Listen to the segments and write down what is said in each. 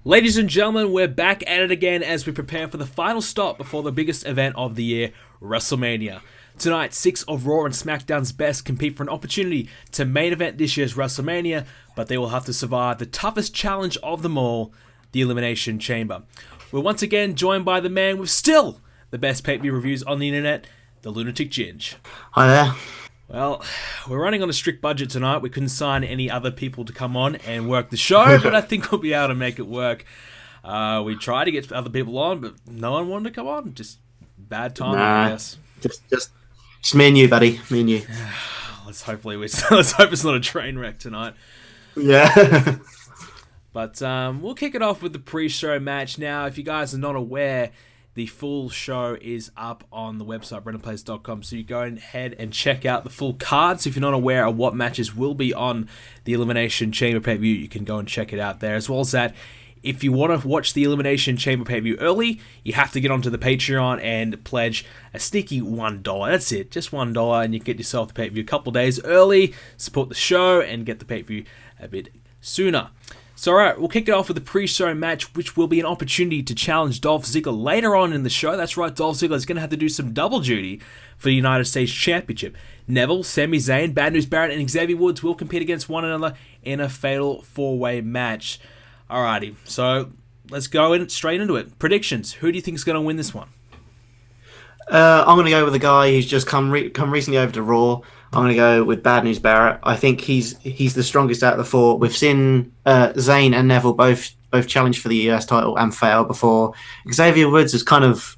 Ladies and gentlemen, we're back at it again as we prepare for the final stop before the biggest event of the year, WrestleMania. Tonight, 6 of Raw and SmackDown's best compete for an opportunity to main event this year's WrestleMania, but they will have to survive the toughest challenge of them all, the Elimination Chamber. We're once again joined by the man with still the best pay-per-view reviews on the internet, the Lunatic Ginge. Hi there. Well, we're running on a strict budget tonight. We couldn't sign any other people to come on and work the show, but I think we'll be able to make it work. We tried to get other people on, but no one wanted to come on. Just bad timing, I guess. Just me and you, buddy. Me and you. Let's hope it's not a train wreck tonight. Yeah. But we'll kick it off with the pre-show match. Now, if you guys are not aware, the full show is up on the website, BrendenPlayz.com, so you go ahead and check out the full card. So if you're not aware of what matches will be on the Elimination Chamber pay-per-view, you can go and check it out there. As well as that, if you want to watch the Elimination Chamber pay-per-view early, you have to get onto the Patreon and pledge a sneaky $1. That's it, just $1, and you get yourself the pay-per-view a couple days early, support the show, and get the pay-per-view a bit sooner. So alright, we'll kick it off with the pre-show match, which will be an opportunity to challenge Dolph Ziggler later on in the show. That's right, Dolph Ziggler is going to have to do some double duty for the United States Championship. Neville, Sami Zayn, Bad News Barrett, and Xavier Woods will compete against one another in a fatal four-way match. Alrighty, so let's go straight into it. Predictions. Who do you think is going to win this one? I'm going to go with a guy who's just come recently over to Raw. I'm going to go with Bad News Barrett. I think he's the strongest out of the four. We've seen Zayn and Neville both challenge for the US title and fail before. Xavier Woods is kind of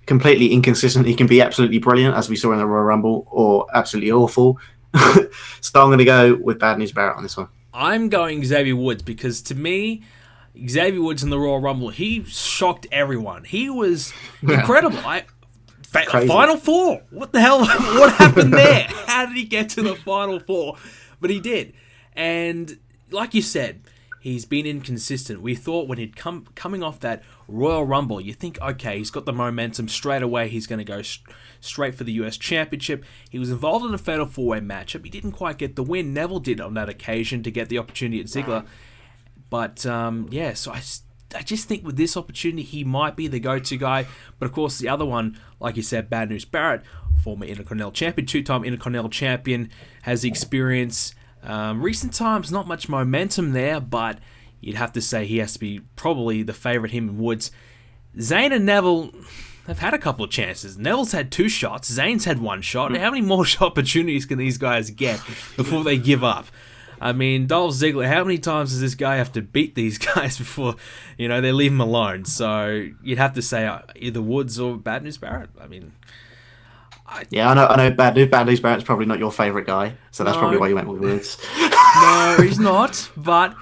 completely inconsistent. He can be absolutely brilliant, as we saw in the Royal Rumble, or absolutely awful. So I'm going to go with Bad News Barrett on this one. I'm going Xavier Woods because, to me, Xavier Woods in the Royal Rumble, he shocked everyone. He was incredible. Final Four. What the hell? What happened there? How did he get to the Final Four? But he did. And like you said, he's been inconsistent. We thought when he'd coming off that Royal Rumble, you think, okay, he's got the momentum straight away. He's going to go straight for the US Championship. He was involved in a fatal four-way matchup. He didn't quite get the win. Neville did on that occasion to get the opportunity at Ziggler. But, yeah, so I just think with this opportunity, he might be the go-to guy. But, of course, the other one, like you said, Bad News Barrett, former Intercontinental Champion, two-time Intercontinental Champion, has the experience. Recent times, not much momentum there, but you'd have to say he has to be probably the favourite, him and Woods. Zayn and Neville have had a couple of chances. Neville's had 2 shots. Zayn's had 1 shot. How many more opportunities can these guys get before they give up? I mean, Dolph Ziggler, how many times does this guy have to beat these guys before, they leave him alone? So you'd have to say either Woods or Bad News Barrett. I mean... I know Bad News Barrett's probably not your favourite guy, so that's probably why you went with Woods. No, he's not. But,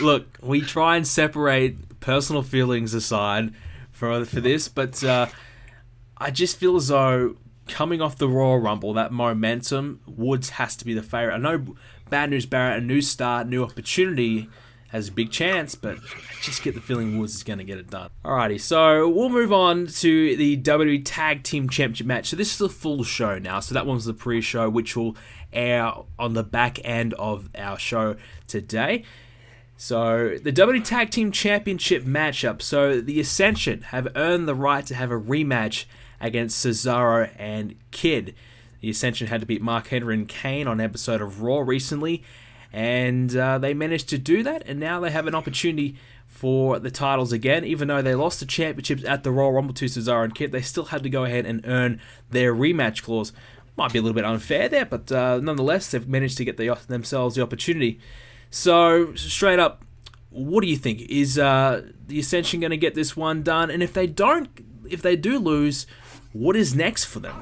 look, we try and separate personal feelings aside for this, but I just feel as though coming off the Royal Rumble, that momentum, Woods has to be the favourite. I know Bad News Barrett, a new start, new opportunity, has a big chance, but I just get the feeling Woods is going to get it done. Alrighty, so we'll move on to the WWE Tag Team Championship match. So this is the full show now. So that one's the pre-show, which will air on the back end of our show today. So the WWE Tag Team Championship matchup. So the Ascension have earned the right to have a rematch against Cesaro and Kid. The Ascension had to beat Mark Henry and Kane on an episode of Raw recently, and they managed to do that, and now they have an opportunity for the titles again. Even though they lost the championships at the Royal Rumble to Cesaro and Kid, they still had to go ahead and earn their rematch clause. Might be a little bit unfair there, but nonetheless, they've managed to get themselves the opportunity. So, straight up, what do you think? Is the Ascension going to get this one done? And if they do lose, what is next for them?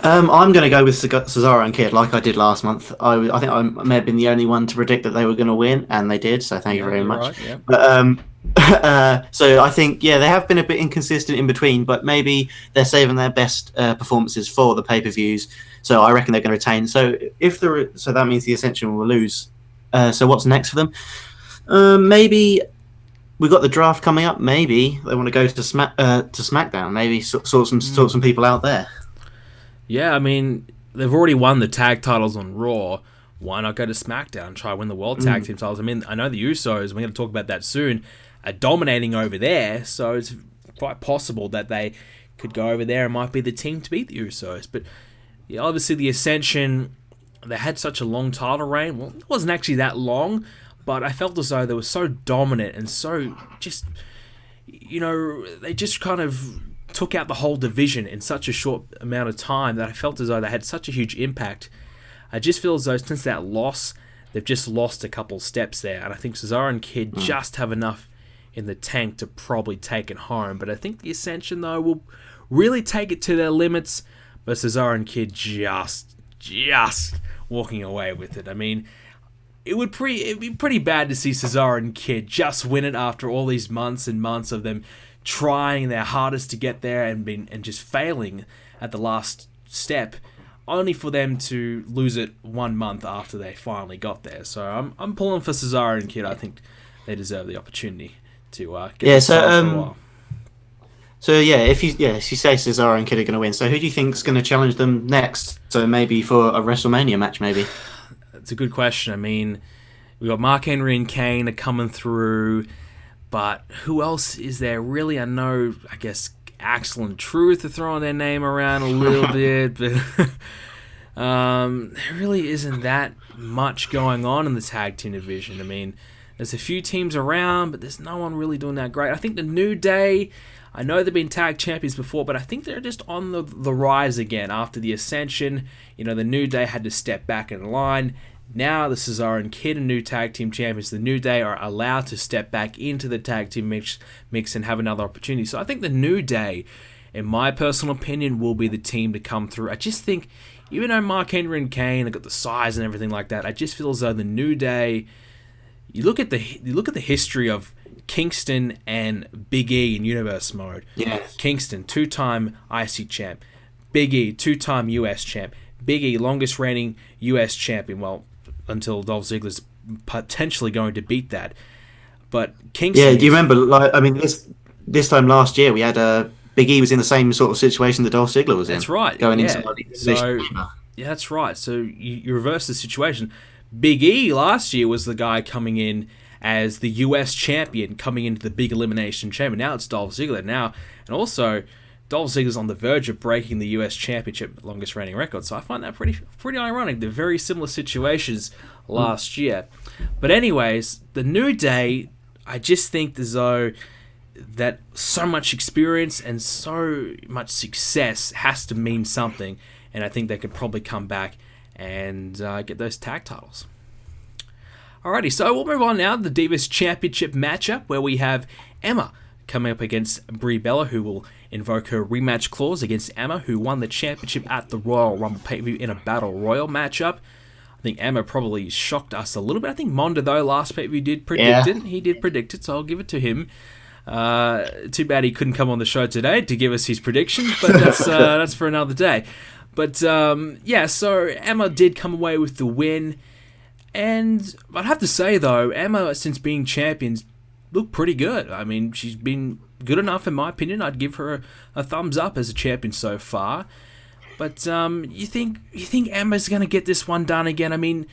I'm going to go with Cesaro and Kid, like I did last month. I think I may have been the only one to predict that they were going to win, and they did, so thank you very much. Right, yeah. But, so I think, they have been a bit inconsistent in between, but maybe they're saving their best performances for the pay-per-views, so I reckon they're going to retain. So so that means the Ascension will lose. So what's next for them? Maybe we've got the draft coming up. Maybe they want to go to SmackDown. Maybe sort some people out there. Yeah, I mean, they've already won the tag titles on Raw. why not go to SmackDown and try to win the World Tag Team titles? I mean, I know the Usos, we're going to talk about that soon, are dominating over there, so it's quite possible that they could go over there and might be the team to beat the Usos. But yeah, obviously the Ascension, they had such a long title reign. Well, it wasn't actually that long, but I felt as though they were so dominant and so just, they just kind of took out the whole division in such a short amount of time that I felt as though they had such a huge impact. I just feel as though since that loss, they've just lost a couple steps there. And I think Cesaro and Kid just have enough in the tank to probably take it home. But I think the Ascension, though, will really take it to their limits. But Cesaro and Kid just walking away with it. I mean, it'd be pretty bad to see Cesaro and Kid just win it after all these months and months of them trying their hardest to get there and just failing at the last step, only for them to lose it 1 month after they finally got there. So I'm pulling for Cesaro and Kid. I think they deserve the opportunity to get for a while. So if you say Cesaro and Kid are going to win, so who do you think is going to challenge them next? So maybe for a WrestleMania match, maybe. It's a good question. I mean, we got Mark Henry and Kane are coming through, but who else is there? Really, I know, I guess Axel and Truth are throwing their name around a little bit, but there really isn't that much going on in the tag team division. I mean, there's a few teams around, but there's no one really doing that great. I think the New Day, I know they've been tag champions before, but I think they're just on the rise again after the Ascension. The New Day had to step back in line. Now the Cesaro and Kid are new tag team champions. The New Day are allowed to step back into the tag team mix and have another opportunity. So I think the New Day, in my personal opinion, will be the team to come through. I just think, even though Mark Henry and Kane have got the size and everything like that, I just feel as though the New Day, you look at the history of Kingston and Big E in Universe mode. Yes. Kingston, 2-time IC champ. Big E, 2-time US champ. Big E, longest reigning US champion. Well, until Dolph Ziggler's potentially going to beat that. But Kingston... Yeah, do you remember, this time last year, we had Big E was in the same sort of situation that Dolph Ziggler was in. That's right. Going into yeah, that's right. So you reverse the situation. Big E last year was the guy coming in as the US champion, coming into the big Elimination Chamber. Now it's Dolph Ziggler now. And also, Dolph Ziggler's on the verge of breaking the US Championship longest reigning record. So I find that pretty ironic. They're very similar situations last year. But anyways, the New Day, I just think as though that so much experience and so much success has to mean something. And I think they could probably come back and get those tag titles. Alrighty, so we'll move on now to the Divas Championship matchup, where we have Emma coming up against Brie Bella, who will invoke her rematch clause against Emma, who won the championship at the Royal Rumble pay-per-view in a Battle Royal matchup. I think Emma probably shocked us a little bit. I think Mondo, though, last pay-per-view did predict it. He did predict it, so I'll give it to him. Too bad he couldn't come on the show today to give us his predictions, but that's for another day. But, so Emma did come away with the win. And I'd have to say, though, Emma, since being champions, looked pretty good. I mean, she's been good enough, in my opinion. I'd give her a thumbs up as a champion so far. But you think Emma's going to get this one done again? I mean,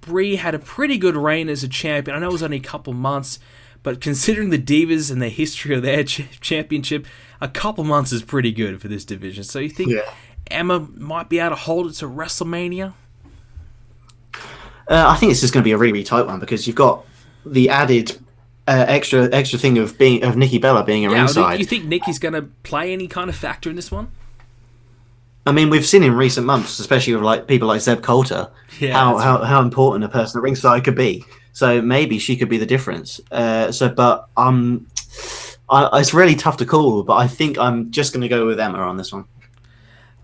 Brie had a pretty good reign as a champion. I know it was only a couple months, but considering the Divas and the history of their championship, a couple months is pretty good for this division. So you think Emma might be able to hold it to WrestleMania? I think it's just going to be a really tight one because you've got the added extra thing of Nikki Bella being a ringside. Do you think Nikki's going to play any kind of factor in this one? I mean, we've seen in recent months, especially with people like Zeb Coulter, how important a person at ringside could be. So maybe she could be the difference. It's really tough to call, but I think I'm just going to go with Emma on this one.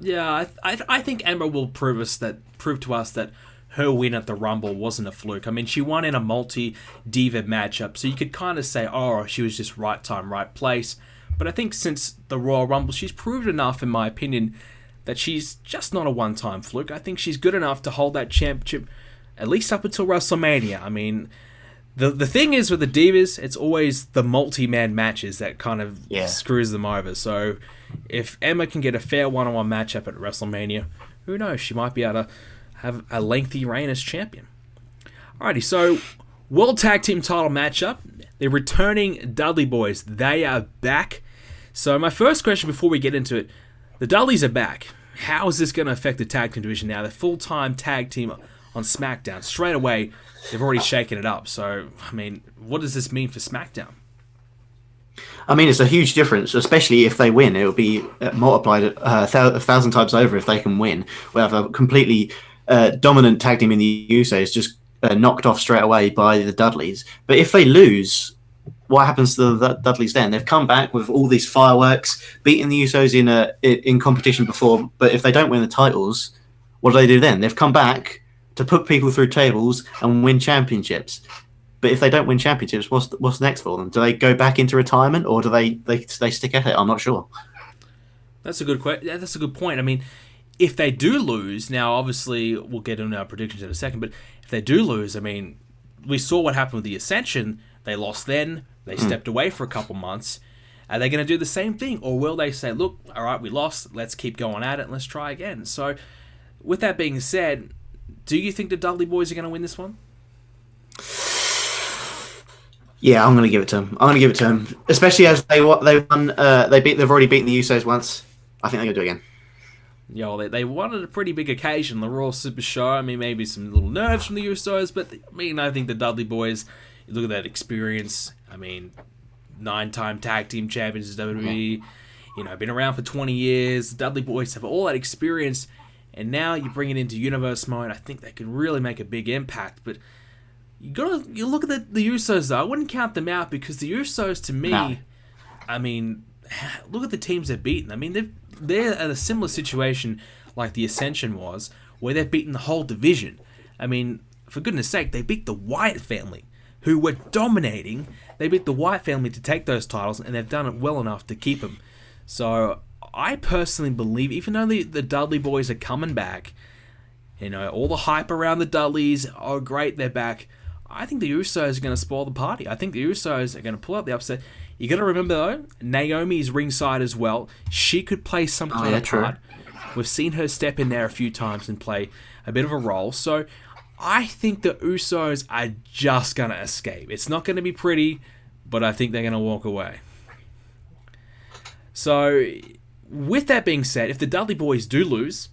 Yeah, I think Emma will prove to us that her win at the Rumble wasn't a fluke. I mean, she won in a multi-diva matchup, so you could kind of say, she was just right time, right place. But I think since the Royal Rumble, she's proved enough, in my opinion, that she's just not a one-time fluke. I think she's good enough to hold that championship at least up until WrestleMania. I mean, the thing is with the Divas, it's always the multi-man matches that kind of screws them over. So if Emma can get a fair one-on-one matchup at WrestleMania, who knows? She might be able to have a lengthy reign as champion. Alrighty, so World Tag Team title matchup. They're returning Dudley Boyz. They are back. So my first question before we get into it, the Dudleys are back. How is this going to affect the tag team division now? The full-time tag team on SmackDown. Straight away, they've already shaken it up. So, I mean, what does this mean for SmackDown? I mean, it's a huge difference, especially if they win. It will be multiplied 1,000 times over if they can win. We have a completely dominant tag team in the Usos just knocked off straight away by the Dudleys. But if they lose, what happens to the Dudleys then? They've come back with all these fireworks, beating the Usos in competition before. But if they don't win the titles, what do then? They've come back to put people through tables and win championships. But if they don't win championships, what's next for them? Do they go back into retirement, or do they stick at it? I'm not sure. That's a good That's a good point. I mean, if they do lose, now obviously we'll get into our predictions in a second, but if they do lose, I mean, we saw what happened with the Ascension. They lost then. They stepped away for a couple months. Are they going to do the same thing, or will they say, look, all right, we lost. Let's keep going at it and let's try again? So, with that being said, do you think the Dudley Boyz are going to win this one? Yeah, I'm going to give it to them. Especially as they've already beaten the Usos once. I think they're going to do it again. Yeah, well, they won at a pretty big occasion, the Raw Super Show. I mean, maybe some little nerves from the Usos, but I think the Dudley Boyz, you look at that experience. I mean, 9-time tag team champions of WWE, been around for 20 years. The Dudley Boyz have all that experience, and now you bring it into universe mode. I think they can really make a big impact, but you look at the Usos though. I wouldn't count them out because the Usos, to me, I mean, look at the teams they've beaten. I mean, they're at a similar situation like the Ascension was, where they've beaten the whole division. I mean, for goodness sake, they beat the Wyatt family, who were dominating. They beat the Wyatt family to take those titles, and they've done it well enough to keep them. So I personally believe, even though the Dudley Boyz are coming back, all the hype around the Dudleys, oh great, they're back. I think the Usos are going to spoil the party. I think the Usos are going to pull out the upset. You got to remember though, Naomi is ringside as well. She could play some kind of part. We've seen her step in there a few times and play a bit of a role. So I think the Usos are just going to escape. It's not going to be pretty, but I think they're going to walk away. So with that being said, if the Dudley Boyz do lose,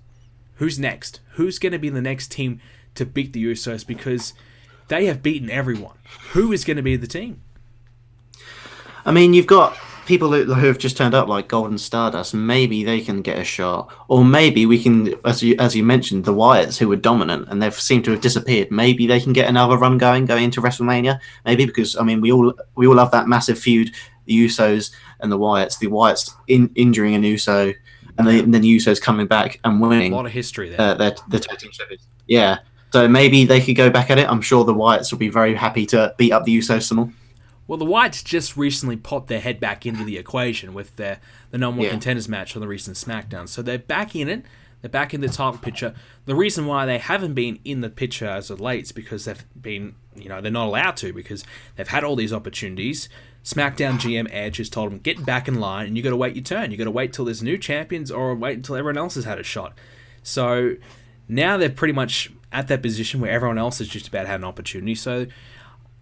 who's next? Who's going to be the next team to beat the Usos? Because they have beaten everyone. Who is going to be the team? I mean, you've got people who have just turned up, like Golden Stardust. Maybe they can get a shot. Or maybe we can, as you mentioned, the Wyatts, who were dominant, and they've seemed to have disappeared. Maybe they can get another run going into WrestleMania. Maybe, because, I mean, we all love that massive feud, the Usos and the Wyatts. The Wyatts injuring an Uso, and then the Usos coming back and winning. A lot of history there. The tag team champions. Yeah. So maybe they could go back at it. I'm sure the Wyatts will be very happy to beat up the Usos some more. Well, the Wyatts just recently popped their head back into the equation with the No More Contenders match on the recent SmackDown. So they're back in it. They're back in the title picture. The reason why they haven't been in the picture as of late is because they've been, they're not allowed to, because they've had all these opportunities. SmackDown GM Edge has told them, get back in line and you got to wait your turn. You got to wait till there's new champions or wait until everyone else has had a shot. So now they're pretty much at that position where everyone else has just about had an opportunity. So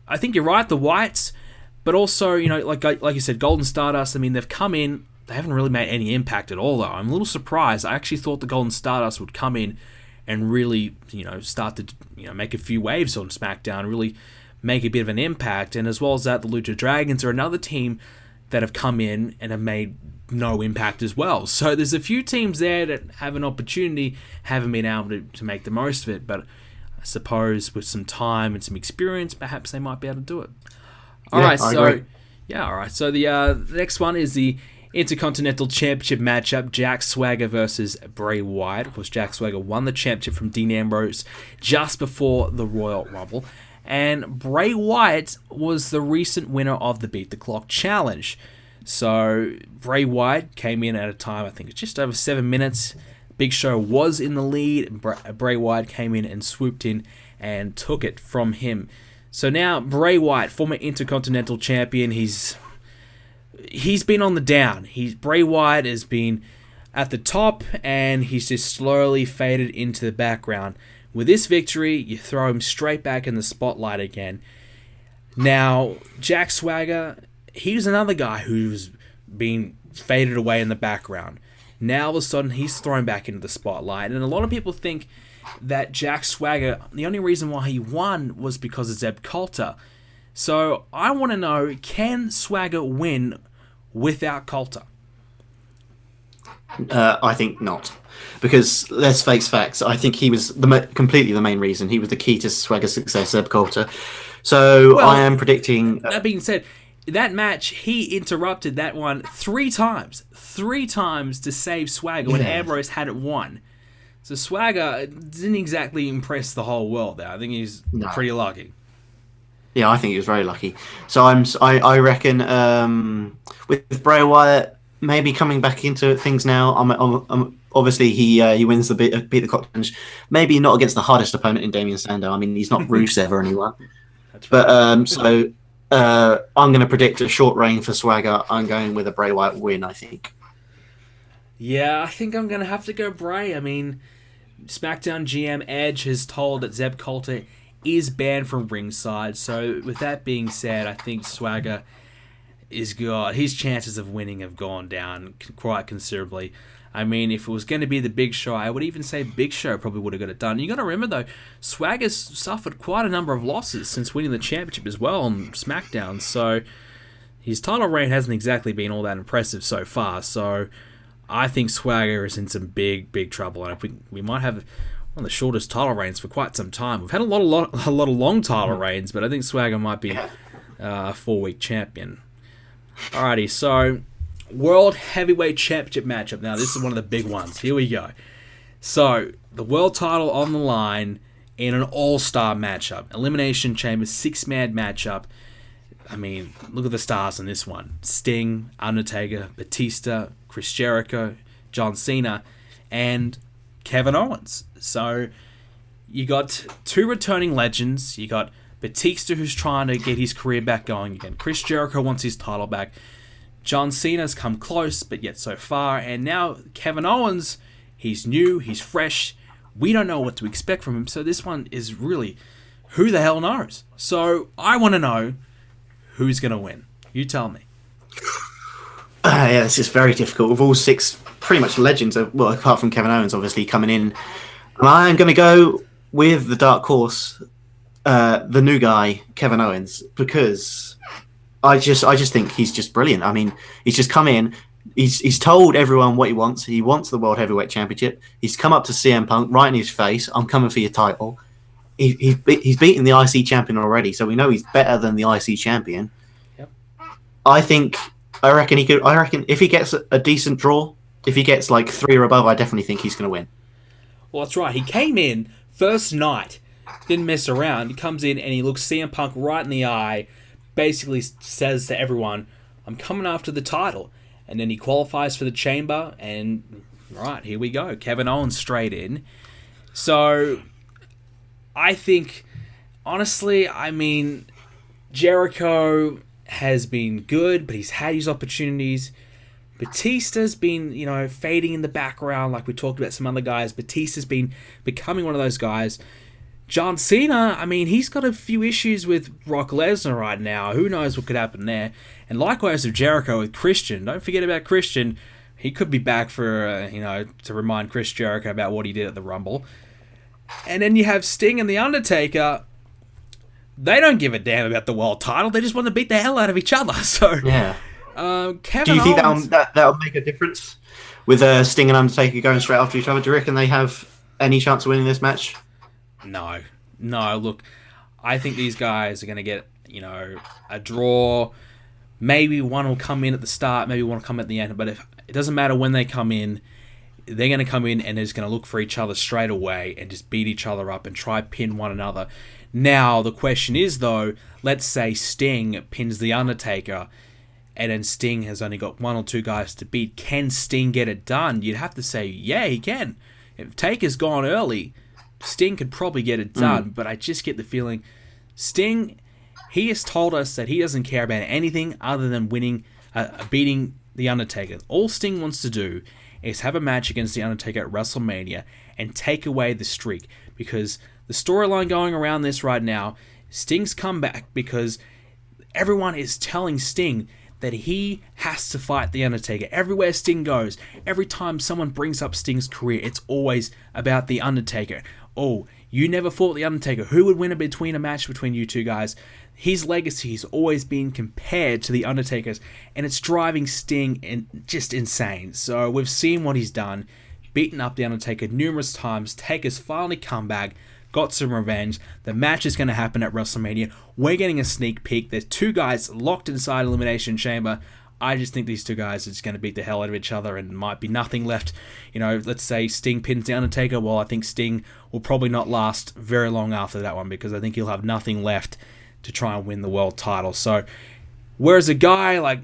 I think you're right, the Wyatts, but also, like you said, Golden Stardust, I mean, they've come in, they haven't really made any impact at all, though. I'm a little surprised. I actually thought the Golden Stardust would come in and really, start to, make a few waves on SmackDown, really make a bit of an impact. And as well as that, the Lucha Dragons are another team that have come in and have made no impact as well. So there's a few teams there that have an opportunity, haven't been able to make the most of it, but I suppose with some time and some experience, perhaps they might be able to do it. All right. So the next one is the Intercontinental Championship matchup, Jack Swagger versus Bray Wyatt. Of course, Jack Swagger won the championship from Dean Ambrose just before the Royal Rumble. And Bray Wyatt was the recent winner of the Beat the Clock Challenge. So Bray Wyatt came in at a time, I think it's just over 7 minutes. Big Show was in the lead. Bray Wyatt came in and swooped in and took it from him. So now Bray Wyatt, former Intercontinental Champion, he's been on the down. Bray Wyatt has been at the top, and he's just slowly faded into the background With this victory, you throw him straight back in the spotlight again. Now, Jack Swagger, he was another guy who's been faded away in the background. Now, all of a sudden, he's thrown back into the spotlight. And a lot of people think that Jack Swagger, the only reason why he won was because of Zeb Coulter. So, I want to know, can Swagger win without Coulter? I think not. Because, let's face facts, I think he was completely the main reason. He was the key to Swagger's success, Zeb Coulter. So, I am predicting... that being said, that match, he interrupted that one 3 times. 3 times to save Swagger when Ambrose had it won. So Swagger didn't exactly impress the whole world there. I think he's pretty lucky. Yeah, I think he was very lucky. So I reckon with Bray Wyatt maybe coming back into things now. Obviously he wins the beat the cock challenge. Maybe not against the hardest opponent in Damien Sandow. I mean, he's not Rusev or anyone. That's right. But I'm going to predict a short reign for Swagger. I'm going with a Bray Wyatt win, I think. Yeah, I think I'm going to have to go Bray. I mean, SmackDown GM Edge has told that Zeb Coulter is banned from ringside. So with that being said, I think Swagger is good. His chances of winning have gone down quite considerably. I mean, if it was going to be the Big Show, I would even say Big Show probably would have got it done. You got to remember, though, Swagger's suffered quite a number of losses since winning the championship as well on SmackDown. So his title reign hasn't exactly been all that impressive so far. So I think Swagger is in some big, big trouble. And we might have one of the shortest title reigns for quite some time. We've had a lot of long title reigns, but I think Swagger might be a 4-week champion. Alrighty, so World Heavyweight Championship matchup. Now, this is one of the big ones. Here we go. So, the world title on the line in an all-star matchup. Elimination Chamber 6-man matchup. I mean, look at the stars in this one. Sting, Undertaker, Batista, Chris Jericho, John Cena, and Kevin Owens. So, you got 2 returning legends. You got Batista, who's trying to get his career back going again. Chris Jericho wants his title back. John Cena's come close, but yet so far. And now Kevin Owens, he's new, he's fresh. We don't know what to expect from him. So this one is really, who the hell knows? So I want to know who's going to win. You tell me. Yeah, this is very difficult. With all 6 pretty much legends, well, apart from Kevin Owens, obviously, coming in. I'm going to go with the dark horse, the new guy, Kevin Owens, because I just think he's just brilliant. I mean, he's just come in. He's told everyone what he wants. He wants the World Heavyweight Championship. He's come up to CM Punk right in his face. I'm coming for your title. He's beaten the IC champion already, so we know he's better than the IC champion. Yep. I reckon he could. I reckon if he gets a decent draw, if he gets like 3 or above, I definitely think he's going to win. Well, that's right. He came in first night, didn't mess around. He comes in and he looks CM Punk right in the eye. Basically says to everyone, I'm coming after the title. And then he qualifies for the chamber, and right, here we go. Kevin Owens straight in. So, I think, honestly, I mean, Jericho has been good, but he's had his opportunities. Batista's been, fading in the background like we talked about some other guys. Batista's been becoming one of those guys. John Cena, I mean, he's got a few issues with Brock Lesnar right now. Who knows what could happen there? And likewise with Jericho with Christian. Don't forget about Christian. He could be back for, to remind Chris Jericho about what he did at the Rumble. And then you have Sting and The Undertaker. They don't give a damn about the world title. They just want to beat the hell out of each other. So, yeah. Kevin Do you think Owens, that'll make a difference with Sting and Undertaker going straight after each other? Do you reckon they have any chance of winning this match? No. Look, I think these guys are going to get, a draw. Maybe one will come in at the start, maybe one will come at the end. But if it doesn't matter when they come in, they're going to come in and they're just going to look for each other straight away and just beat each other up and try pin one another. Now, the question is, though, let's say Sting pins The Undertaker and then Sting has only got 1 or 2 guys to beat. Can Sting get it done? You'd have to say, yeah, he can. If Taker's gone early, Sting could probably get it done, but I just get the feeling Sting, he has told us that he doesn't care about anything other than beating The Undertaker. All Sting wants to do is have a match against The Undertaker at WrestleMania and take away the streak. because the storyline going around this right now, Sting's come back because everyone is telling Sting that he has to fight The Undertaker. Everywhere Sting goes, every time someone brings up Sting's career, it's always about The Undertaker. Oh, you never fought The Undertaker. Who would win a match between you two guys? His legacy has always been compared to The Undertaker's, and it's driving Sting just insane. So we've seen what he's done, beaten up The Undertaker numerous times. Taker's finally come back, got some revenge. The match is going to happen at WrestleMania. We're getting a sneak peek. There's two guys locked inside Elimination Chamber. I just think these two guys are just going to beat the hell out of each other and might be nothing left. You know, let's say Sting pins The Undertaker. Well, I think Sting will probably not last very long after that one because I think he'll have nothing left to try and win the world title. So, whereas a guy like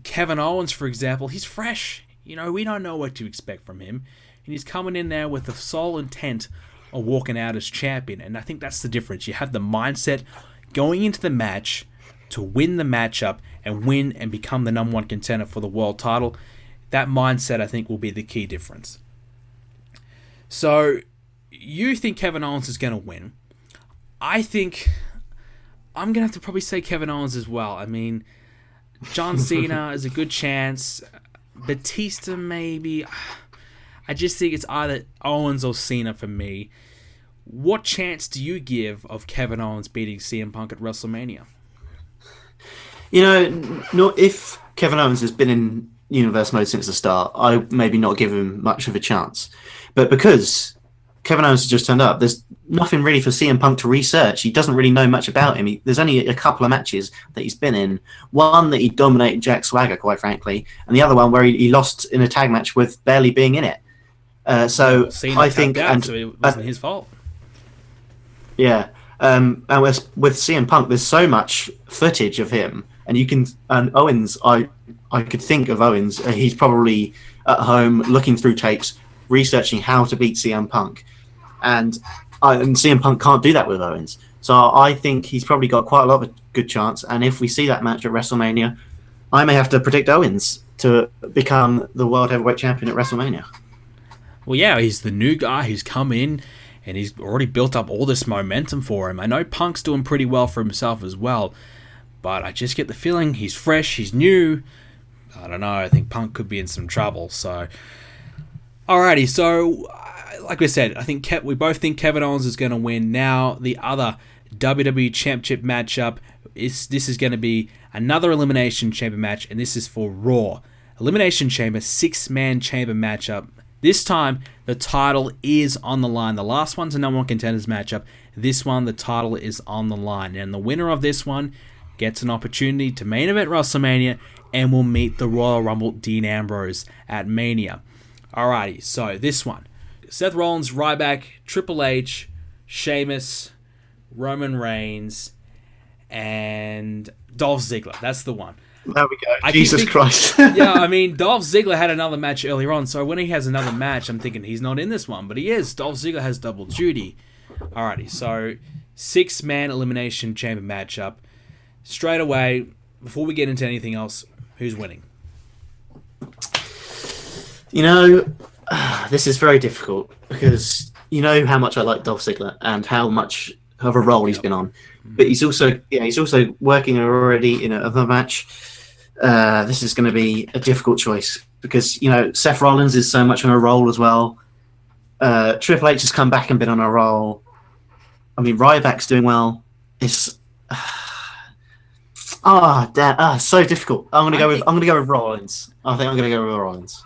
Kevin Owens, for example, he's fresh. You know, we don't know what to expect from him. And he's coming in there with the sole intent of walking out as champion. And I think that's the difference. You have the mindset going into the match to win the matchup and win and become the number one contender for the world title. That mindset, I think, will be the key difference. So, you think Kevin Owens is going to win. I think I'm going to have to probably say Kevin Owens as well. I mean, John Cena is a good chance. Batista, maybe. I just think it's either Owens or Cena for me. What chance do you give of Kevin Owens beating CM Punk at WrestleMania? You know, if Kevin Owens has been in universe mode since the start, I maybe not give him much of a chance. But because Kevin Owens has just turned up, there's nothing really for CM Punk to research. He doesn't really know much about him. There's only a couple of matches that he's been in. One that he dominated Jack Swagger, quite frankly, and the other one where he lost in a tag match with barely being in it. So Cena I think, so it wasn't his fault. Yeah, and with CM Punk, there's so much footage of him, and Owens, I could think of Owens. He's probably at home looking through tapes, researching how to beat CM Punk, and CM Punk can't do that with Owens. So I think he's probably got quite a lot of a good chance. And if we see that match at WrestleMania, I may have to predict Owens to become the World Heavyweight Champion at WrestleMania. Well, yeah, he's the new guy who's come in, and he's already built up all this momentum for him. I know Punk's doing pretty well for himself as well, but I just get the feeling he's fresh, he's new. I don't know, I think Punk could be in some trouble. So, alrighty, so like we said, I think we both think Kevin Owens is going to win. Now, the other WWE Championship matchup, this is going to be another Elimination Chamber match, and this is for Raw. Elimination Chamber, 6-man chamber matchup. This time, the title is on the line. The last one's a number one contenders matchup. This one, the title is on the line. And the winner of this one gets an opportunity to main event WrestleMania and will meet the Royal Rumble Dean Ambrose at Mania. Alrighty, so this one. Seth Rollins, Ryback, Triple H, Sheamus, Roman Reigns, and Dolph Ziggler. That's the one. There we go. Jesus Christ. Yeah, I mean, Dolph Ziggler had another match earlier on, so when he has another match, I'm thinking he's not in this one, but he is. Dolph Ziggler has double duty. Alrighty, so 6-man Elimination Chamber matchup. Straight away, before we get into anything else, who's winning? You know, this is very difficult because you know how much I like Dolph Ziggler and how much of a role he's been on. But he's also working already in another match. This is going to be a difficult choice because, you know, Seth Rollins is so much on a roll as well. Triple H has come back and been on a roll. I mean, Ryback's doing well. It's so difficult. I'm gonna go with Rollins. I think I'm gonna go with Rollins.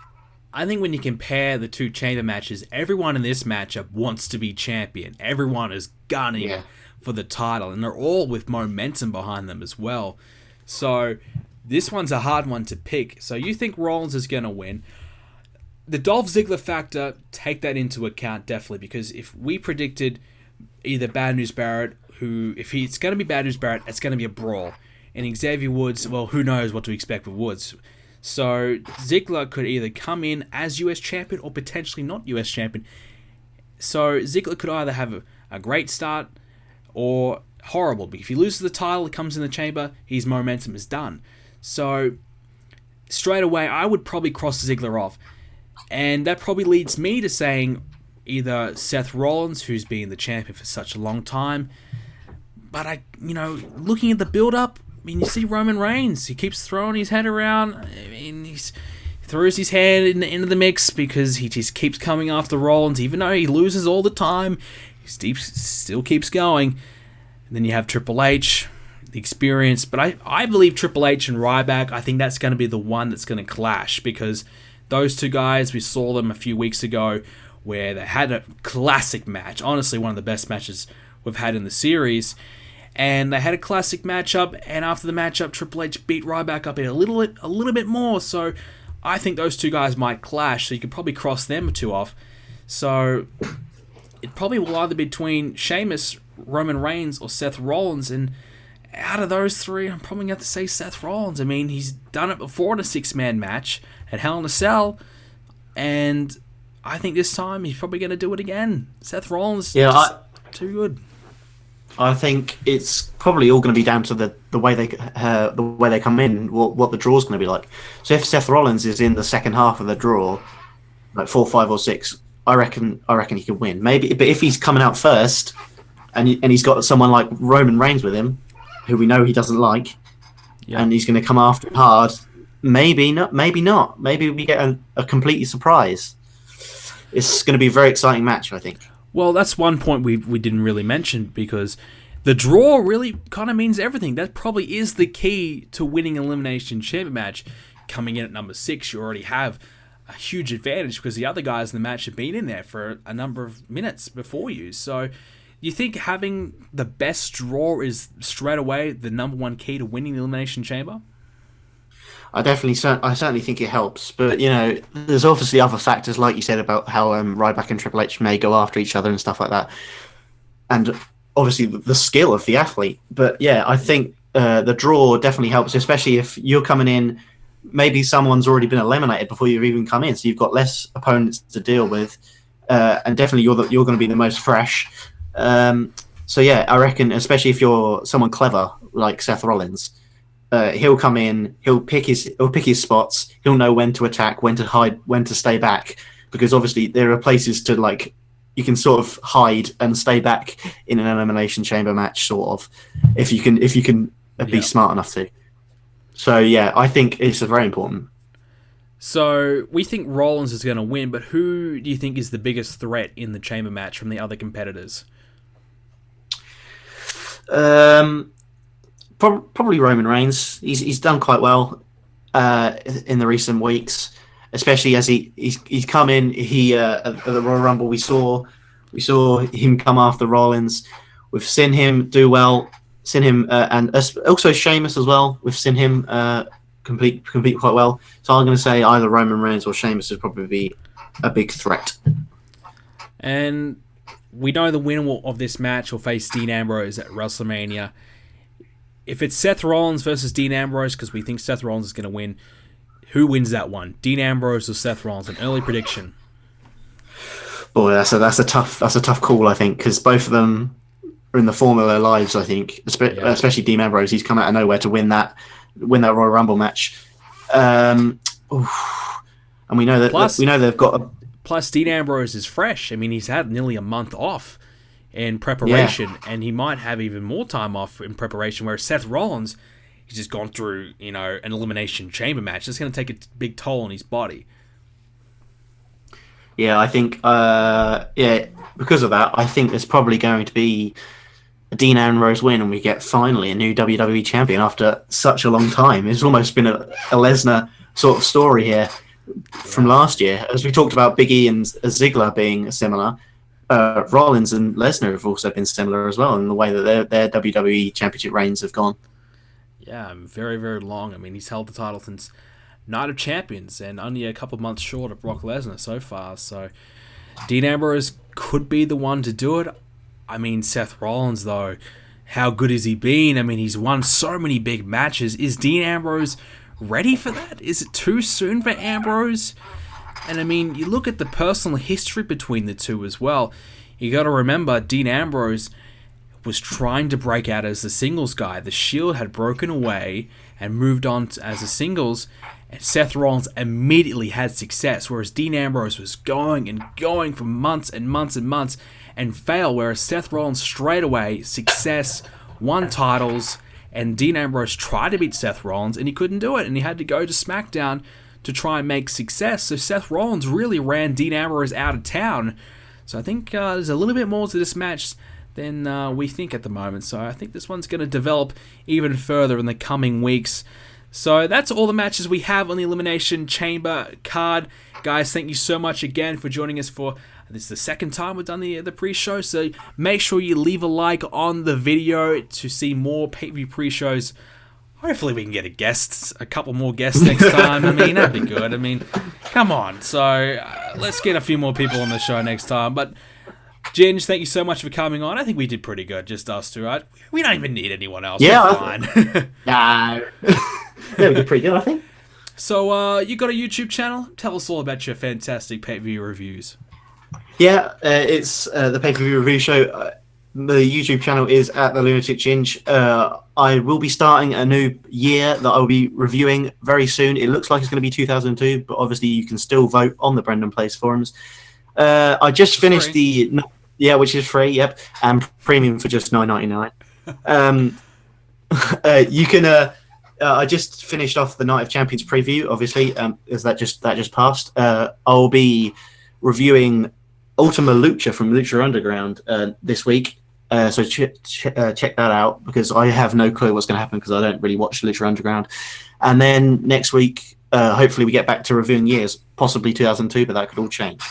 I think when you compare the two chamber matches, everyone in this matchup wants to be champion. Everyone is gunning for the title, and they're all with momentum behind them as well. So this one's a hard one to pick. So you think Rollins is going to win. The Dolph Ziggler factor, take that into account definitely, because if we predicted either Bad News Barrett, if it's going to be Bad News Barrett, it's going to be a brawl. And Xavier Woods, well, who knows what to expect with Woods. So Ziggler could either come in as US champion or potentially not US champion. So Ziggler could either have a great start or horrible. But if he loses the title, it comes in the chamber, his momentum is done. So straight away, I would probably cross Ziggler off. And that probably leads me to saying either Seth Rollins, who's been the champion for such a long time, but looking at the build-up, I mean, you see Roman Reigns. He keeps throwing his head around. I mean, he throws his head into the mix because he just keeps coming after Rollins, even though he loses all the time. He still keeps going. And then you have Triple H, the experience. But I believe Triple H and Ryback, I think that's going to be the one that's going to clash, because those two guys, we saw them a few weeks ago where they had a classic match. Honestly, one of the best matches we've had in the series. And they had a classic matchup, and after the matchup, Triple H beat Ryback up in a little bit more. So I think those two guys might clash, so you could probably cross them two off. So it probably will either be between Sheamus, Roman Reigns, or Seth Rollins. And out of those three, I'm probably going to have to say Seth Rollins. I mean, he's done it before in a six-man match at Hell in a Cell, and I think this time he's probably going to do it again. Seth Rollins, too good. I think it's probably all going to be down to the way they come in, what the draw's going to be like. So if Seth Rollins is in the second half of the draw, like 4, 5, or 6, I reckon he could win. Maybe, but if he's coming out first, and he's got someone like Roman Reigns with him, who we know he doesn't like, and he's going to come after him hard, maybe not. Maybe we get a complete surprise. It's going to be a very exciting match, I think. Well, that's one point we didn't really mention, because the draw really kind of means everything. That probably is the key to winning an Elimination Chamber match. Coming in at number 6, you already have a huge advantage because the other guys in the match have been in there for a number of minutes before you. So you think having the best draw is straight away the number one key to winning the Elimination Chamber? I certainly think it helps, but there's obviously other factors, like you said, about how Ryback and Triple H may go after each other and stuff like that, and obviously the skill of the athlete. But yeah, I think the draw definitely helps, especially if you're coming in. Maybe someone's already been eliminated before you've even come in, so you've got less opponents to deal with, and definitely you're going to be the most fresh. So yeah, I reckon, especially if you're someone clever like Seth Rollins. He'll come in. He'll pick his spots. He'll know when to attack, when to hide, when to stay back. Because obviously there are places to you can sort of hide and stay back in an Elimination Chamber match, sort of, if you can be smart enough to. So yeah, I think it's very important. So we think Rollins is going to win, but who do you think is the biggest threat in the Chamber match from the other competitors? Probably Roman Reigns. He's done quite well in the recent weeks, especially as he's come in. At the Royal Rumble, we saw him come after Rollins. We've seen him do well. Seen him and also Sheamus as well. We've seen him compete quite well. So I'm going to say either Roman Reigns or Sheamus would probably be a big threat. And we know the winner of this match will face Dean Ambrose at WrestleMania. If it's Seth Rollins versus Dean Ambrose, because we think Seth Rollins is going to win, who wins that one? Dean Ambrose or Seth Rollins? An early prediction. Boy, that's a tough call, I think, because both of them are in the form of their lives. I think, especially Dean Ambrose, he's come out of nowhere to win that Royal Rumble match. And we know that they've got a. Plus, Dean Ambrose is fresh. I mean, he's had nearly a month off in preparation, and he might have even more time off in preparation, whereas Seth Rollins, he's just gone through, an Elimination Chamber match. It's going to take a big toll on his body. Yeah, I think, because of that, I think there's probably going to be a Dean Ambrose win, and we get finally a new WWE champion after such a long time. It's almost been a Lesnar sort of story here from last year. As we talked about Big E and Ziggler being similar, Rollins and Lesnar have also been similar as well in the way that their WWE championship reigns have gone. Yeah, very, very long. I mean, he's held the title since Night of Champions and only a couple of months short of Brock Lesnar so far. So Dean Ambrose could be the one to do it. I mean, Seth Rollins, though, how good has he been? I mean, he's won so many big matches. Is Dean Ambrose ready for that? Is it too soon for Ambrose? And I mean, you look at the personal history between the two as well. You got to remember, Dean Ambrose was trying to break out as the singles guy. The Shield had broken away, and moved on as a singles. And Seth Rollins immediately had success, whereas Dean Ambrose was going and going for months and months and months and failed, whereas Seth Rollins straight away, success, won titles, and Dean Ambrose tried to beat Seth Rollins and he couldn't do it, and he had to go to SmackDown to try and make success. So Seth Rollins really ran Dean Ambrose out of town. So I think there's a little bit more to this match than we think at the moment. So I think this one's going to develop even further in the coming weeks. So that's all the matches we have on the Elimination Chamber card. Guys, thank you so much again for joining us for... This is the second time we've done the pre-show, so make sure you leave a like on the video to see more pay-per-view pre-shows. Hopefully we can get a couple more guests next time. I mean, that'd be good. I mean, come on. So let's get a few more people on the show next time. But Ginge, thank you so much for coming on. I think we did pretty good, just us two, right? We don't even need anyone else. Yeah, we're fine. No. Yeah, we did pretty good, I think. So you got a YouTube channel? Tell us all about your fantastic pay-per-view reviews. Yeah, it's the pay-per-view review show. The YouTube channel is at TheLunaticGinge. I will be starting a new year that I will be reviewing very soon. It looks like it's going to be 2002, but obviously you can still vote on the BrendenPlayz forums. I just finished which is free, yep, and premium for just $9.99. You can. I just finished off the Night of Champions preview, obviously, as that just passed. I'll be reviewing Ultima Lucha from Lucha Underground this week, so check that out, because I have no clue what's going to happen because I don't really watch Lucha Underground. And then next week, hopefully we get back to reviewing years, possibly 2002, but that could all change.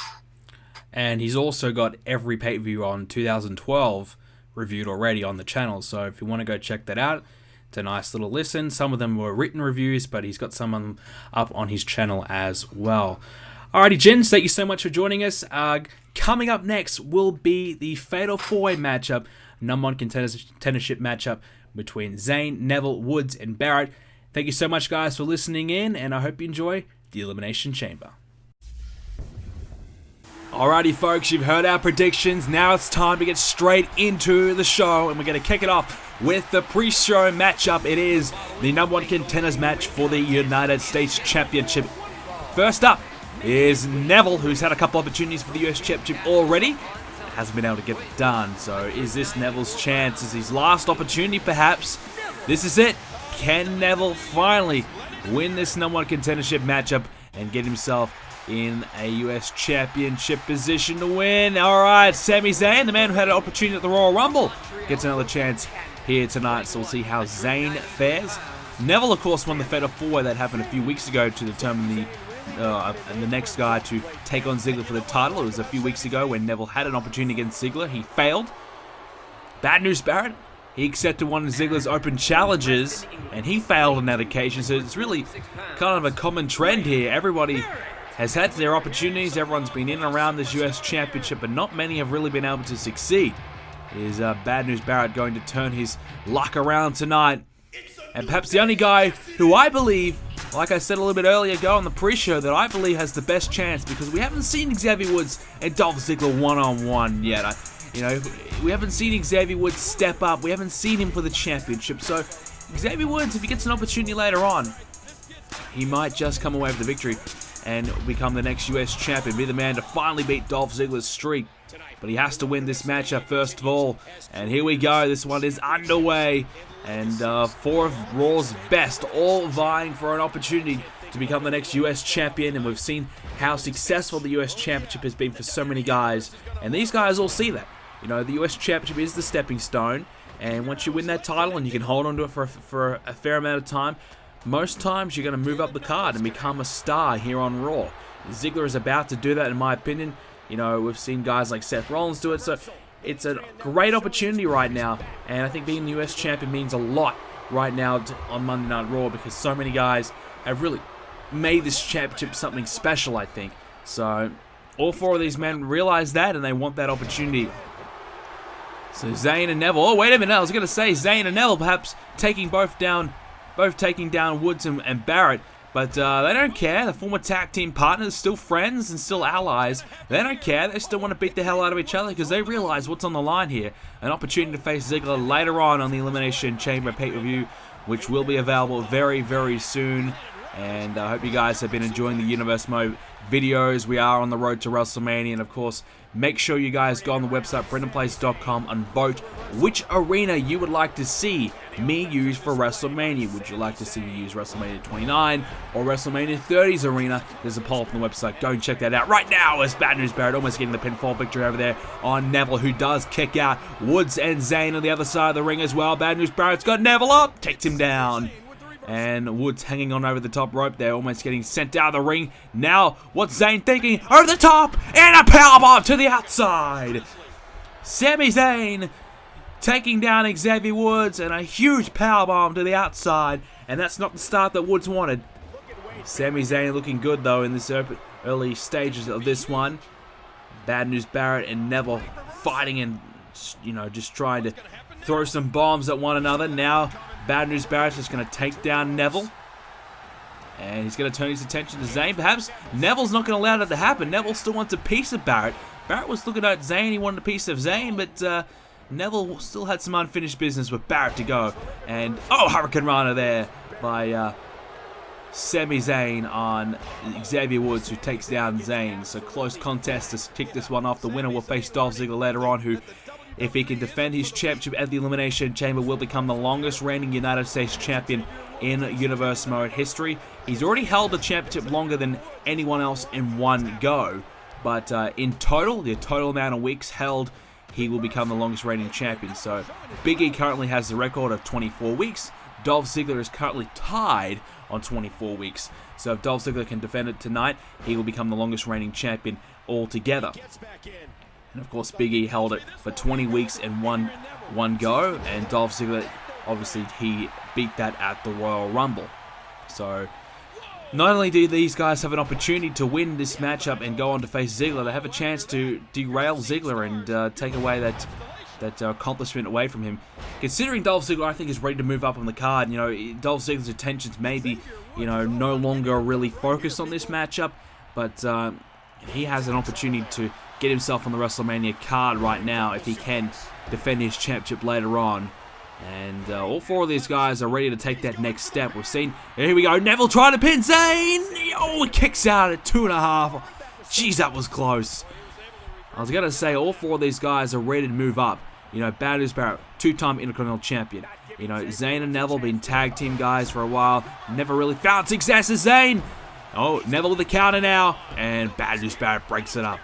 And he's also got every pay-per-view on 2012 reviewed already on the channel, so if you want to go check that out, it's a nice little listen. Some of them were written reviews, but he's got some of them up on his channel as well. Alrighty, Ginge, thank you so much for joining us. Coming up next will be the Fatal 4-Way matchup, #1 contendership matchup between Zayn, Neville, Woods, and Barrett. Thank you so much, guys, for listening in, and I hope you enjoy the Elimination Chamber. Alrighty, folks, you've heard our predictions. Now it's time to get straight into the show, and we're going to kick it off with the pre-show matchup. It is the #1 contenders match for the United States Championship. First up is Neville, who's had a couple opportunities for the US Championship already. Hasn't been able to get it done. So is this Neville's chance? Is his last opportunity, perhaps? This is it. Can Neville finally win this #1 contendership matchup and get himself in a US Championship position to win? Alright, Sami Zayn, the man who had an opportunity at the Royal Rumble, gets another chance here tonight, so we'll see how Zayn fares. Neville, of course, won the Fatal 4-Way that happened a few weeks ago to determine the next guy to take on Ziggler for the title. It was a few weeks ago when Neville had an opportunity against Ziggler. He failed. Bad news, Barrett. He accepted one of Ziggler's open challenges, and he failed on that occasion. So it's really kind of a common trend here. Everybody has had their opportunities. Everyone's been in and around this US Championship, but not many have really been able to succeed. Is Bad News Barrett going to turn his luck around tonight? And perhaps the only guy who I believe, like I said a little bit earlier ago on the pre-show, that I believe has the best chance, because we haven't seen Xavier Woods and Dolph Ziggler one-on-one yet. We haven't seen Xavier Woods step up. We haven't seen him for the championship. So Xavier Woods, if he gets an opportunity later on, he might just come away with the victory and become the next US champion, be the man to finally beat Dolph Ziggler's streak. But he has to win this matchup first of all. And here we go. This one is underway. And 4 of Raw's best, all vying for an opportunity to become the next US champion. And we've seen how successful the US championship has been for so many guys. And these guys all see that. The US championship is the stepping stone. And once you win that title and you can hold on to it for a fair amount of time, most times you're going to move up the card and become a star here on Raw. Ziggler is about to do that, in my opinion. We've seen guys like Seth Rollins do it, so it's a great opportunity right now, and I think being the US champion means a lot right now on Monday Night Raw, because so many guys have really made this championship something special, I think. So all 4 of these men realize that, and they want that opportunity. So Zayn and Neville, oh wait a minute, I was going to say Zayn and Neville perhaps taking both taking down Woods and Barrett. But they don't care. The former tag team partners, still friends and still allies. They don't care. They still want to beat the hell out of each other because they realize what's on the line here. An opportunity to face Ziggler later on the Elimination Chamber pay-per-view which will be available very, very soon. And I hope you guys have been enjoying the Universe Mode videos. We are on the road to WrestleMania, and of course, make sure you guys go on the website BrendenPlayz.com and vote which arena you would like to see me use for WrestleMania. Would you like to see me use WrestleMania 29 or WrestleMania 30's arena? There's a poll up on the website. Go and check that out right now. As Bad News Barrett almost getting the pinfall victory over there on Neville, who does kick out Woods and Zayn on the other side of the ring as well. Bad News Barrett's got Neville up, takes him down. And Woods hanging on over the top rope there, almost getting sent out of the ring. Now, what's Zayn thinking? Over the top, and a powerbomb to the outside. Sami Zayn taking down Xavier Woods, and a huge powerbomb to the outside. And that's not the start that Woods wanted. Sami Zayn looking good, though, in this early stages of this one. Bad News Barrett and Neville fighting and, just trying to throw some bombs at one another. Now, Bad News Barrett's just going to take down Neville. And he's going to turn his attention to Zayn. Perhaps Neville's not going to allow that to happen. Neville still wants a piece of Barrett. Barrett was looking at Zayn. He wanted a piece of Zayn, but Neville still had some unfinished business with Barrett to go. And, Hurricane Rana there by Sami Zayn on Xavier Woods, who takes down Zayn. So close contest to kick this one off. The winner will face Dolph Ziggler later on, who, if he can defend his championship at the Elimination Chamber, will become the longest reigning United States champion in Universe Mode history. He's already held the championship longer than anyone else in one go. But in total, the total amount of weeks held, he will become the longest reigning champion. So Big E currently has the record of 24 weeks. Dolph Ziggler is currently tied on 24 weeks. So if Dolph Ziggler can defend it tonight, he will become the longest reigning champion altogether. And of course, Big E held it for 20 weeks in one go, and Dolph Ziggler, obviously, he beat that at the Royal Rumble. So, not only do these guys have an opportunity to win this matchup and go on to face Ziggler, they have a chance to derail Ziggler and take away that accomplishment away from him. Considering Dolph Ziggler, I think, is ready to move up on the card. Dolph Ziggler's attentions may be, no longer really focused on this matchup, but he has an opportunity to get himself on the WrestleMania card right now if he can defend his championship later on. And all four of these guys are ready to take that next step. We've seen, here we go, Neville trying to pin Zayn. He kicks out at 2.5. Jeez, that was close. I was going to say, all four of these guys are ready to move up. Bad News Barrett, two-time Intercontinental champion. Zayn and Neville been tag team guys for a while. Never really found success as Zayn. Neville with the counter now, and Bad News Barrett breaks it up.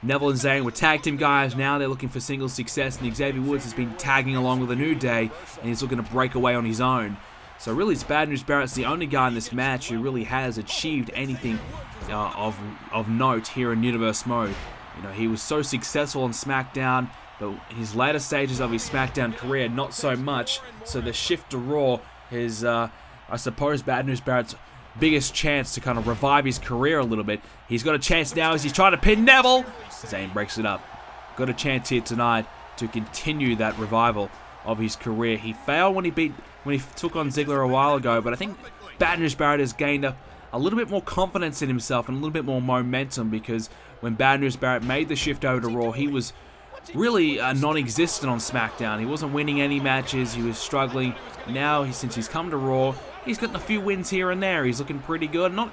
Neville and Zayn were tag team guys. Now they're looking for single success, and Xavier Woods has been tagging along with a New Day, and he's looking to break away on his own. So really, it's Bad News Barrett's the only guy in this match who really has achieved anything of note here in Universe Mode. He was so successful on SmackDown, but in his later stages of his SmackDown career, not so much. So the shift to Raw is, I suppose, Bad News Barrett's biggest chance to kind of revive his career a little bit. He's got a chance now as he's trying to pin Neville. Zayn breaks it up. Got a chance here tonight to continue that revival of his career. He failed when he took on Ziggler a while ago, but I think Bad News Barrett has gained up a little bit more confidence in himself and a little bit more momentum, because when Bad News Barrett made the shift over to Raw, he was really non-existent on SmackDown. He wasn't winning any matches. He was struggling. Now, since he's come to Raw, he's gotten a few wins here and there. He's looking pretty good. Not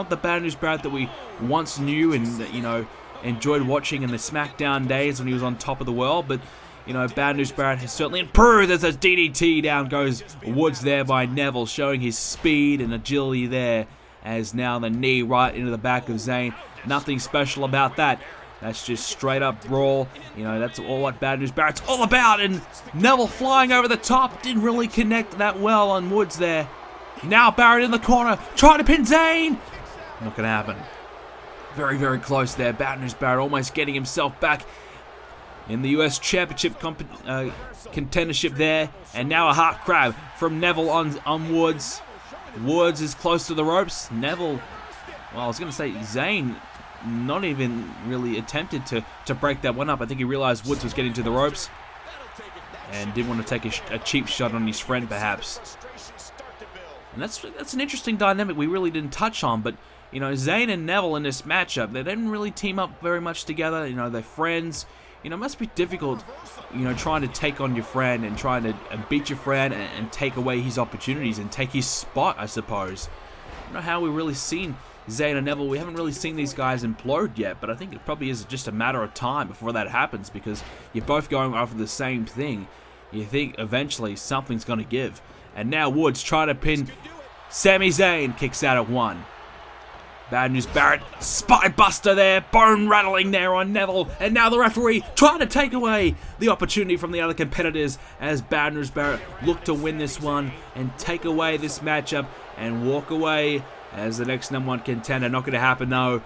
the Bad News Barrett that we once knew and enjoyed watching in the SmackDown days when he was on top of the world, but Bad News Barrett has certainly improved as a DDT. Down goes Woods there by Neville, showing his speed and agility there, as now the knee right into the back of Zayn. Nothing special about that. That's just straight up brawl. That's all what Bad News Barrett's all about. And Neville flying over the top. Didn't really connect that well on Woods there. Now Barrett in the corner, trying to pin Zayn. Not going to happen. Very, very close there. Bad News Barrett almost getting himself back in the US Championship contendership there. And now a heart crab from Neville on Woods. Woods is close to the ropes. Neville, well, I was going to say Zayn, not even really attempted to break that one up. I think he realized Woods was getting to the ropes and didn't want to take a cheap shot on his friend, perhaps. And that's an interesting dynamic we really didn't touch on, but Zayn and Neville in this matchup, they didn't really team up very much together. They're friends. it must be difficult, trying to take on your friend and trying to beat your friend and take away his opportunities and take his spot, I suppose. I don't know how we've really seen Zayn and Neville. We haven't really seen these guys implode yet, but I think it probably is just a matter of time before that happens, because you're both going after the same thing. You think eventually something's going to give. And now Woods trying to pin Sami Zayn, kicks out at 1. Bad News Barrett, spine buster there, bone rattling there on Neville, and now the referee trying to take away the opportunity from the other competitors as Bad News Barrett look to win this one and take away this matchup and walk away as the next #1 contender. Not going to happen though,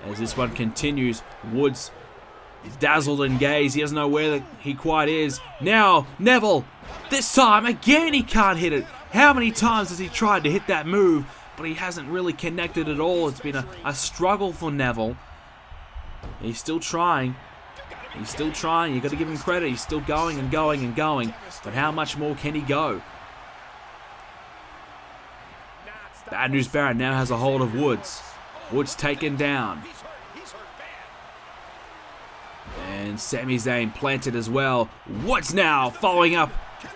as this one continues. Woods dazzled and gazed. He doesn't know where he quite is. Now Neville, this time again he can't hit it. How many times has he tried to hit that move, but he hasn't really connected at all. It's been a struggle for Neville. He's still trying. He's still trying. You've got to give him credit. He's still going and going and going. But how much more can he go? Bad News Barrett now has a hold of Woods. Woods taken down. And Sami Zayn planted as well. Woods now following up.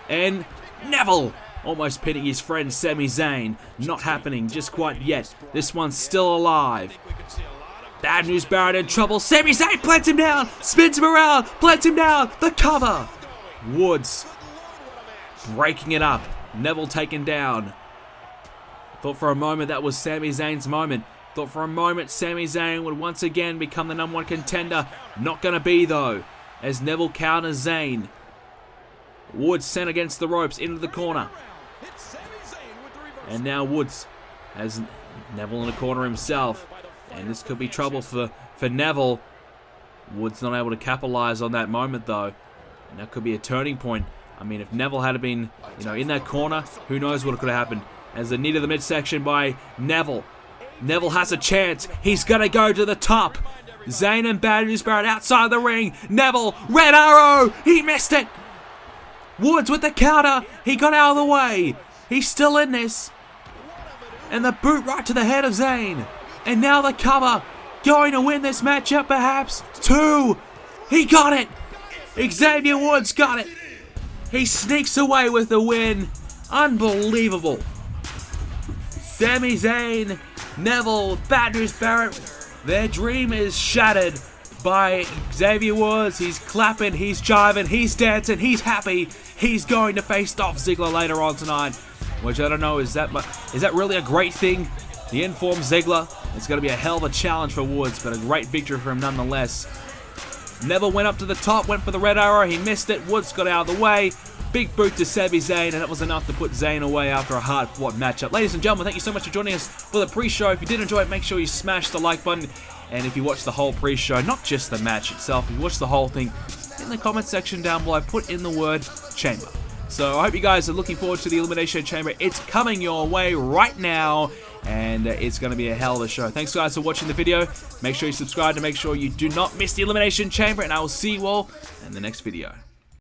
And Neville almost pinning his friend Sami Zayn. Not happening just quite yet. This one's still alive. Bad News Barrett in trouble. Sami Zayn plants him down. Spins him around. Plants him down. The cover. Woods breaking it up. Neville taken down. Thought for a moment that was Sami Zayn's moment. Thought for a moment Sami Zayn would once again become the #1 contender. Not going to be though, as Neville counters Zayn. Woods sent against the ropes into the corner. And now Woods has Neville in the corner himself. And this could be trouble for Neville. Woods not able to capitalize on that moment though. And that could be a turning point. I mean, if Neville had been, in that corner, who knows what could have happened. As the knee to the midsection by Neville. Neville has a chance. He's going to go to the top. Zayn and Bad News Barrett outside the ring. Neville, red arrow. He missed it. Woods with the counter. He got out of the way. He's still in this. And the boot right to the head of Zayn. And now the cover. Going to win this matchup perhaps. 2. He got it. Xavier Woods got it. He sneaks away with the win. Unbelievable. Sami Zayn, Neville, Bad News Barrett, their dream is shattered by Xavier Woods. He's clapping, he's jiving, he's dancing, he's happy. He's going to face Dolph Ziggler later on tonight, which I don't know, is that really a great thing? The informed Ziggler. It's going to be a hell of a challenge for Woods, but a great victory for him nonetheless. Neville went up to the top, went for the red arrow, he missed it. Woods got out of the way. Big boot to Sami Zayn, and that was enough to put Zayn away after a hard-fought matchup. Ladies and gentlemen, thank you so much for joining us for the pre-show. If you did enjoy it, make sure you smash the like button. And if you watch the whole pre-show, not just the match itself, if you watch the whole thing, in the comment section down below, put in the word chamber. So I hope you guys are looking forward to the Elimination Chamber. It's coming your way right now, and it's going to be a hell of a show. Thanks guys for watching the video. Make sure you subscribe to make sure you do not miss the Elimination Chamber, and I will see you all in the next video.